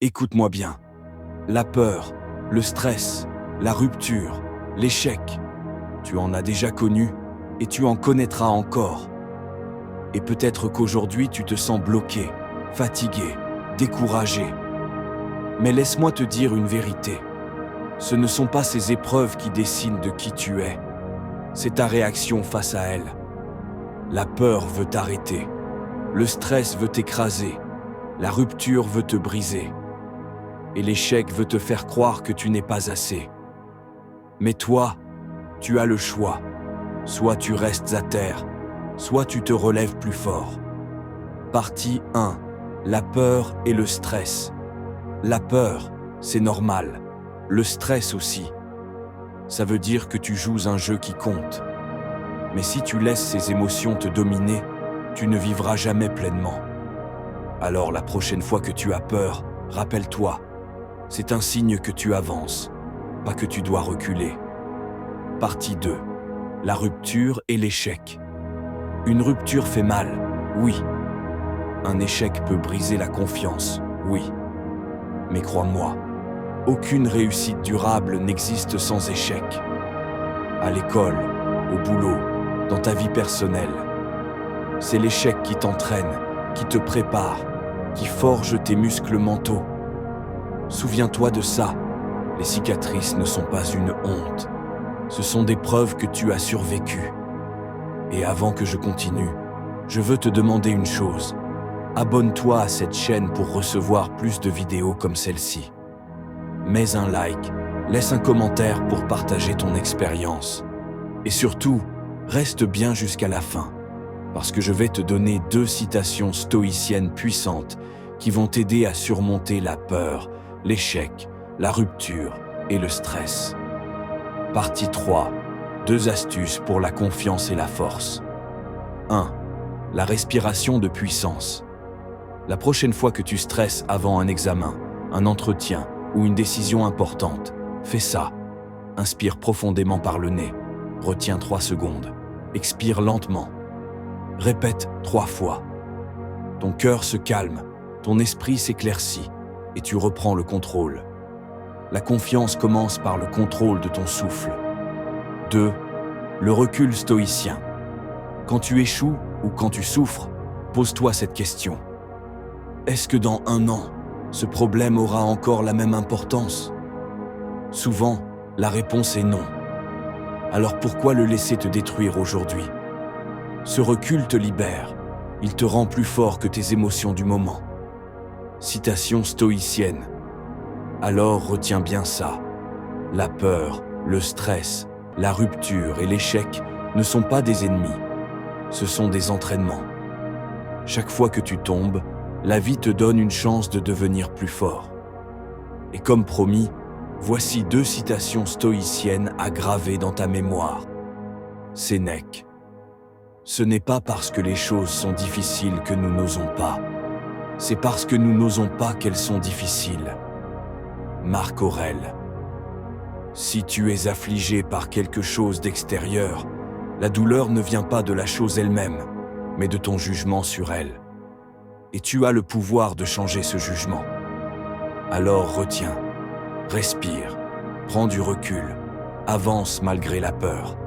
Écoute-moi bien. La peur, le stress, la rupture, l'échec, tu en as déjà connu et tu en connaîtras encore. Et peut-être qu'aujourd'hui tu te sens bloqué, fatigué, découragé. Mais laisse-moi te dire une vérité. Ce ne sont pas ces épreuves qui dessinent de qui tu es. C'est ta réaction face à elles. La peur veut t'arrêter. Le stress veut t'écraser. La rupture veut te briser. Et l'échec veut te faire croire que tu n'es pas assez. Mais toi, tu as le choix. Soit tu restes à terre, soit tu te relèves plus fort. Partie 1. La peur et le stress. La peur, c'est normal. Le stress aussi. Ça veut dire que tu joues un jeu qui compte. Mais si tu laisses ces émotions te dominer, tu ne vivras jamais pleinement. Alors la prochaine fois que tu as peur, rappelle-toi, c'est un signe que tu avances, pas que tu dois reculer. Partie 2. La rupture et l'échec. Une rupture fait mal, oui. Un échec peut briser la confiance, oui. Mais crois-moi, aucune réussite durable n'existe sans échec. À l'école, au boulot, dans ta vie personnelle. C'est l'échec qui t'entraîne, qui te prépare, qui forge tes muscles mentaux. Souviens-toi de ça. Les cicatrices ne sont pas une honte. Ce sont des preuves que tu as survécues. Et avant que je continue, je veux te demander une chose. Abonne-toi à cette chaîne pour recevoir plus de vidéos comme celle-ci. Mets un like, laisse un commentaire pour partager ton expérience. Et surtout, reste bien jusqu'à la fin, parce que je vais te donner 2 citations stoïciennes puissantes qui vont t'aider à surmonter la peur, l'échec, la rupture et le stress. Partie 3. 2 astuces pour la confiance et la force. 1. La respiration de puissance. La prochaine fois que tu stresses avant un examen, un entretien ou une décision importante, fais ça. Inspire profondément par le nez. Retiens 3 secondes. Expire lentement. Répète 3 fois. Ton cœur se calme, ton esprit s'éclaircit et tu reprends le contrôle. La confiance commence par le contrôle de ton souffle. 2. Le recul stoïcien. Quand tu échoues ou quand tu souffres, pose-toi cette question. Est-ce que dans 1 an, ce problème aura encore la même importance? Souvent, la réponse est non. Alors pourquoi le laisser te détruire aujourd'hui? Ce recul te libère. Il te rend plus fort que tes émotions du moment. Citation stoïcienne. Alors retiens bien ça. La peur, le stress, la rupture et l'échec ne sont pas des ennemis. Ce sont des entraînements. Chaque fois que tu tombes, la vie te donne une chance de devenir plus fort. Et comme promis, voici 2 citations stoïciennes à graver dans ta mémoire. Sénèque. Ce n'est pas parce que les choses sont difficiles que nous n'osons pas. C'est parce que nous n'osons pas qu'elles sont difficiles. Marc Aurèle. Si tu es affligé par quelque chose d'extérieur, la douleur ne vient pas de la chose elle-même, mais de ton jugement sur elle. Et tu as le pouvoir de changer ce jugement. Alors retiens, respire, prends du recul, avance malgré la peur.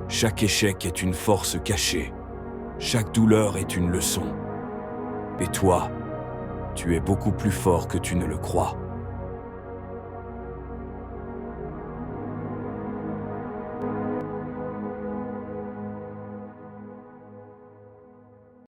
Chaque échec est une force cachée, chaque douleur est une leçon. Et toi, tu es beaucoup plus fort que tu ne le crois.